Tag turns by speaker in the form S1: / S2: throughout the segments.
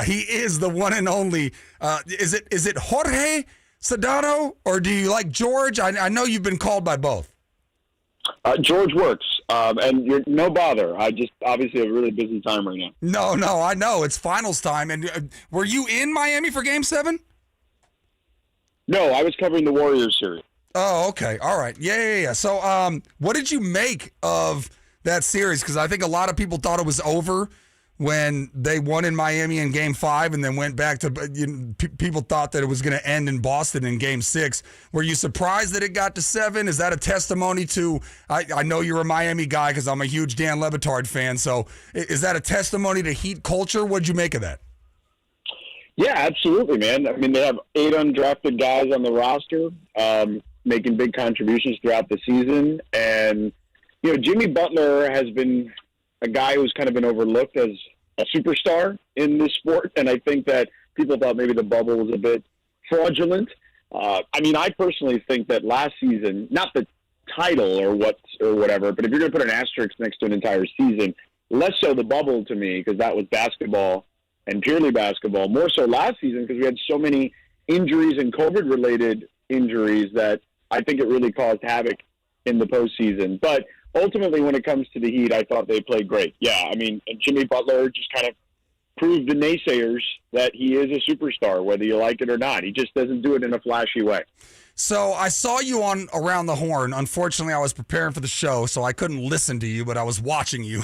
S1: He is the one and only. Is it Jorge Sedano, or do you like George? I know you've been called by both.
S2: George works, and you're no bother. I just obviously have a really busy time right now.
S1: No, I know. It's finals time. And were you in Miami for Game 7?
S2: No, I was covering the Warriors series.
S1: Oh, okay. All right. Yeah. So what did you make of that series? Because I think a lot of people thought it was over when they won in Miami in Game 5 and then went back to people thought that it was going to end in Boston in Game 6. Were you surprised that it got to 7? Is that a testimony to I know you're a Miami guy because I'm a huge Dan Le Batard fan. So is that a testimony to Heat culture? What'd you make of that?
S2: Yeah, absolutely, man. I mean, they have 8 undrafted guys on the roster making big contributions throughout the season. And, Jimmy Butler has been a guy who's kind of been overlooked as a superstar in this sport. And I think that people thought maybe the bubble was a bit fraudulent. I personally think that last season, not the title or whatever, but if you're going to put an asterisk next to an entire season, less so the bubble to me, because that was basketball and purely basketball, more so last season because we had so many injuries and COVID-related injuries that I think it really caused havoc in the postseason. But ultimately, when it comes to the Heat, I thought they played great. Yeah, and Jimmy Butler just kind of proved the naysayers that he is a superstar, whether you like it or not. He just doesn't do it in a flashy way.
S1: So I saw you on Around the Horn. Unfortunately, I was preparing for the show, so I couldn't listen to you, but I was watching you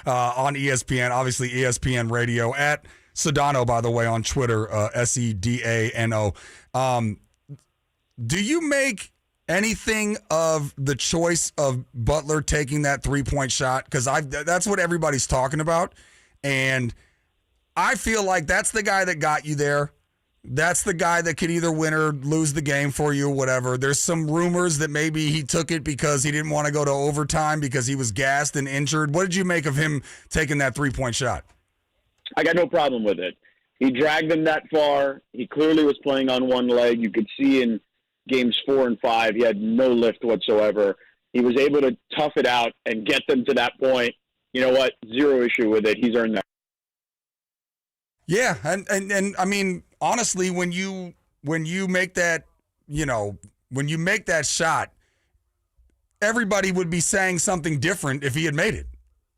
S1: on ESPN, obviously ESPN Radio, at Sedano, by the way, on Twitter, Sedano. Do you make anything of the choice of Butler taking that three-point shot? Because that's what everybody's talking about, and I feel like that's the guy that got you there. That's the guy that could either win or lose the game for you or whatever. There's some rumors that maybe he took it because he didn't want to go to overtime because he was gassed and injured. What did you make of him taking that three-point shot?
S2: I got no problem with it. He dragged them that far. He clearly was playing on one leg. You could see in games 4 and 5, he had no lift whatsoever. He was able to tough it out and get them to that point. You know what? Zero issue with it. He's earned that.
S1: Yeah, and I mean, honestly, when you make that, when you make that shot, everybody would be saying something different if he had made it.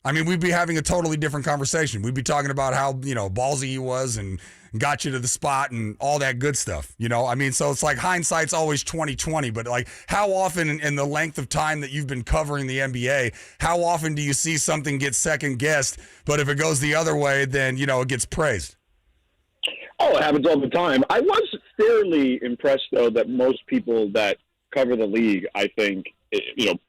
S1: I mean, we'd be having a totally different conversation. We'd be talking about how, ballsy he was and got you to the spot and all that good stuff, I mean, so it's like hindsight's always 20/20, but like how often in the length of time that you've been covering the NBA, how often do you see something get second guessed, but if it goes the other way, then, it gets praised?
S2: Oh, it happens all the time. I was fairly impressed, though, that most people that cover the league, I think,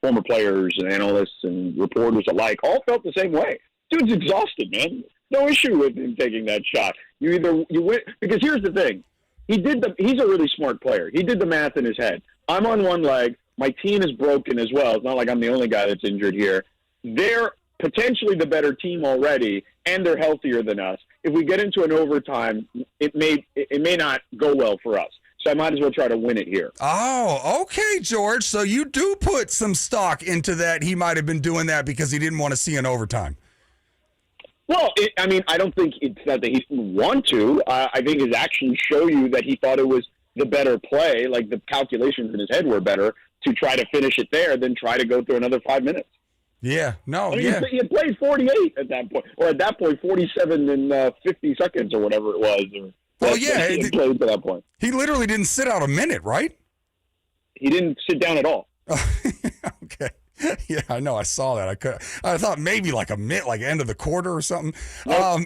S2: former players and analysts and reporters alike, all felt the same way. Dude's exhausted, man. No issue with him taking that shot. You win, because here's the thing. He's a really smart player. He did the math in his head. I'm on one leg. My team is broken as well. It's not like I'm the only guy that's injured here. They're potentially the better team already, and they're healthier than us. If we get into an overtime, it may not go well for us. So I might as well try to win it here.
S1: Oh, okay, George. So you do put some stock into that. He might have been doing that because he didn't want to see an overtime.
S2: Well, I don't think it's not that he didn't want to. I think his actions show you that he thought it was the better play, like the calculations in his head were better, to try to finish it there than try to go through another 5 minutes.
S1: Yeah, no,
S2: He had played 48 at that point, or at that point, 47 in 50 seconds or whatever it was.
S1: Well, yeah,
S2: he played to that point.
S1: He literally didn't sit out a minute, right?
S2: He didn't sit down at all.
S1: Okay. Yeah, I know. I saw that. I thought maybe like a minute, like end of the quarter or something. Nope.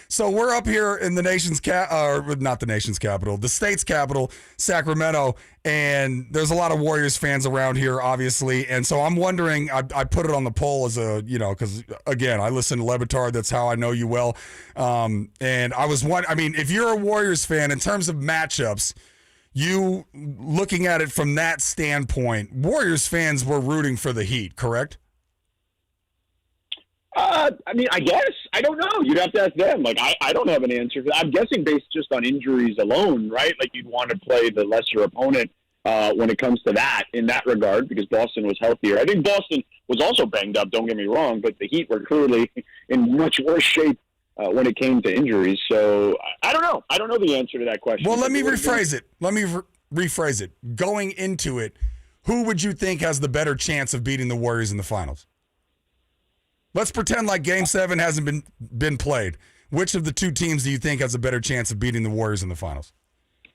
S1: So we're up here in the nation's not the nation's capital, the state's capital, Sacramento, and there's a lot of Warriors fans around here, obviously. And so I'm wondering, I put it on the poll as because again, I listen to Le Batard. That's how I know you well. And I was if you're a Warriors fan, in terms of matchups, you looking at it from that standpoint, Warriors fans were rooting for the Heat, correct?
S2: I guess. I don't know. You'd have to ask them. Like, I don't have an answer for that. I'm guessing based just on injuries alone, right? Like, you'd want to play the lesser opponent when it comes to that in that regard because Boston was healthier. I think Boston was also banged up, don't get me wrong, but the Heat were clearly in much worse shape when it came to injuries. So I don't know. I don't know the answer to that question.
S1: Well, let me rephrase it. Rephrase it. Going into it, who would you think has the better chance of beating the Warriors in the finals? Let's pretend like Game 7 hasn't been played. Which of the two teams do you think has a better chance of beating the Warriors in the finals?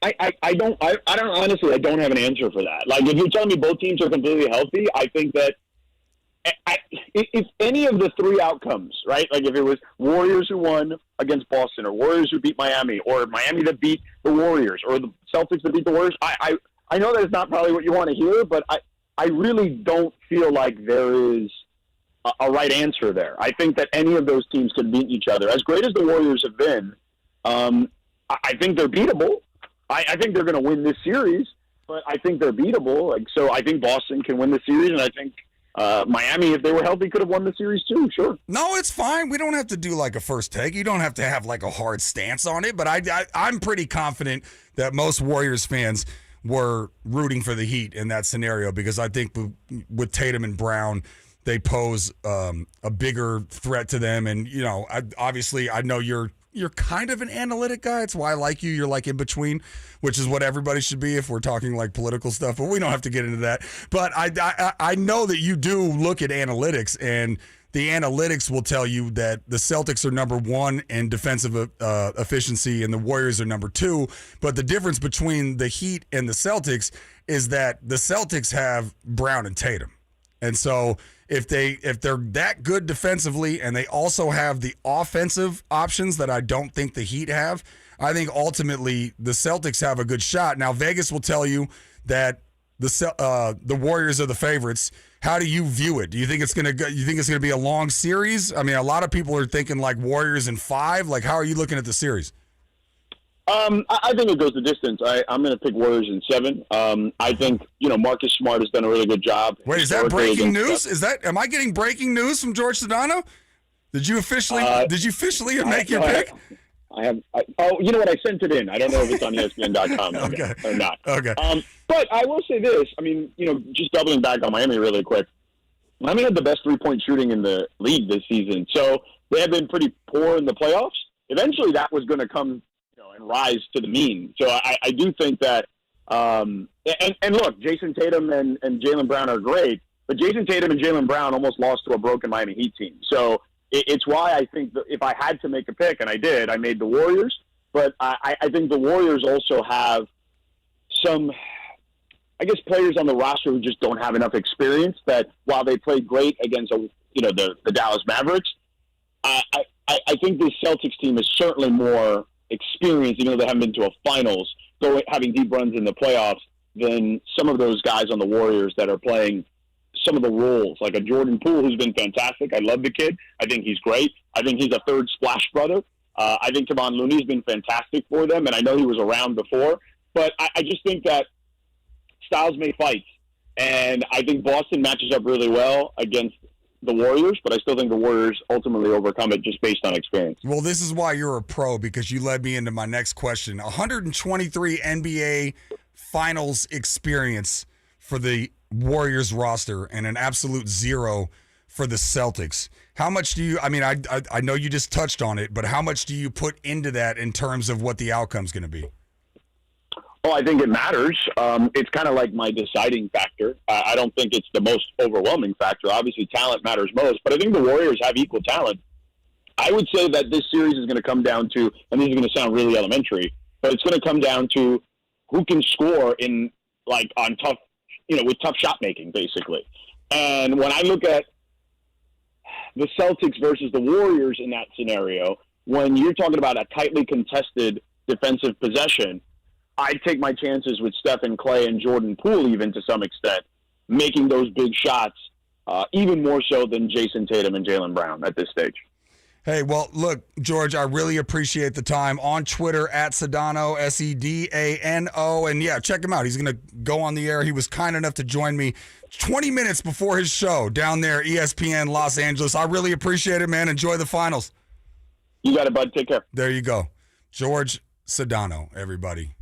S2: I don't honestly, I don't have an answer for that. Like, if you're telling me both teams are completely healthy, I think that if any of the three outcomes, right? Like if it was Warriors who won against Boston, or Warriors who beat Miami, or Miami that beat the Warriors, or the Celtics that beat the Warriors, I know that it's not probably what you want to hear, but I really don't feel like there is a right answer there. I think that any of those teams could beat each other. As great as the Warriors have been, I think they're beatable. I think they're going to win this series, but I think they're beatable. Like, so I think Boston can win the series, and I think Miami, if they were healthy, could have won the series too. Sure.
S1: No, it's fine. We don't have to do like a first take. You don't have to have like a hard stance on it. But I'm pretty confident that most Warriors fans were rooting for the Heat in that scenario, because I think with Tatum and Brown, they pose a bigger threat to them. And, you know, obviously I know you're kind of an analytic guy. It's why I like you. You're like in between, which is what everybody should be if we're talking like political stuff. But we don't have to get into that. But I know that you do look at analytics, and the analytics will tell you that the Celtics are number one in defensive efficiency and the Warriors are number two. But the difference between the Heat and the Celtics is that the Celtics have Brown and Tatum. And so if they're that good defensively, and they also have the offensive options that I don't think the Heat have, I think ultimately the Celtics have a good shot. Now Vegas will tell you that the Warriors are the favorites. How do you view it? Do you think it's gonna be a long series? I mean, a lot of people are thinking like Warriors in 5. Like, how are you looking at the series?
S2: I think it goes the distance. I'm going to pick Warriors in 7. I think, Marcus Smart has done a really good job.
S1: Wait, is that breaking news? Am I getting breaking news from Jorge Sedano? Did you officially make your pick?
S2: You know what? I sent it in. I don't know if it's on ESPN.com
S1: okay.
S2: or not.
S1: Okay.
S2: But I will say this. I mean, just doubling back on Miami really quick. Miami had the best three-point shooting in the league this season, so they have been pretty poor in the playoffs. Eventually, that was going to come, and rise to the mean. So I do think that, and look, Jason Tatum and Jaylen Brown are great, but Jason Tatum and Jaylen Brown almost lost to a broken Miami Heat team. So it's why I think that if I had to make a pick, and I did, I made the Warriors, but I think the Warriors also have some, I guess, players on the roster who just don't have enough experience, that while they played great against, the Dallas Mavericks, I think this Celtics team is certainly more experienced, even though they haven't been to a finals, having deep runs in the playoffs, than some of those guys on the Warriors that are playing some of the roles, like a Jordan Poole, who's been fantastic. I love the kid. I think he's great. I think he's a third splash brother. I think Kevon Looney's been fantastic for them, and I know he was around before. But I just think that styles may fight, and I think Boston matches up really well against the Warriors, but I still think the Warriors ultimately overcome it just based on experience.
S1: Well, this is why you're a pro, because you led me into my next question. 123 NBA Finals experience for the Warriors roster and an absolute 0 for the Celtics. How much do you, I know you just touched on it, but how much do you put into that in terms of what the outcome's going to be?
S2: Oh, I think it matters. It's kind of like my deciding factor. I don't think it's the most overwhelming factor. Obviously, talent matters most, but I think the Warriors have equal talent. I would say that this series is going to come down to, and this is going to sound really elementary, but it's going to come down to who can score on tough, with tough shot making, basically. And when I look at the Celtics versus the Warriors in that scenario, when you're talking about a tightly contested defensive possession, I'd take my chances with Stephen Clay and Jordan Poole, even to some extent, making those big shots, even more so than Jason Tatum and Jaylen Brown at this stage.
S1: Hey, well, look, George, I really appreciate the time. On Twitter, at Sedano, Sedano. And, yeah, check him out. He's going to go on the air. He was kind enough to join me 20 minutes before his show down there, ESPN Los Angeles. I really appreciate it, man. Enjoy the finals.
S2: You got it, bud. Take care.
S1: There you go. Jorge Sedano, everybody.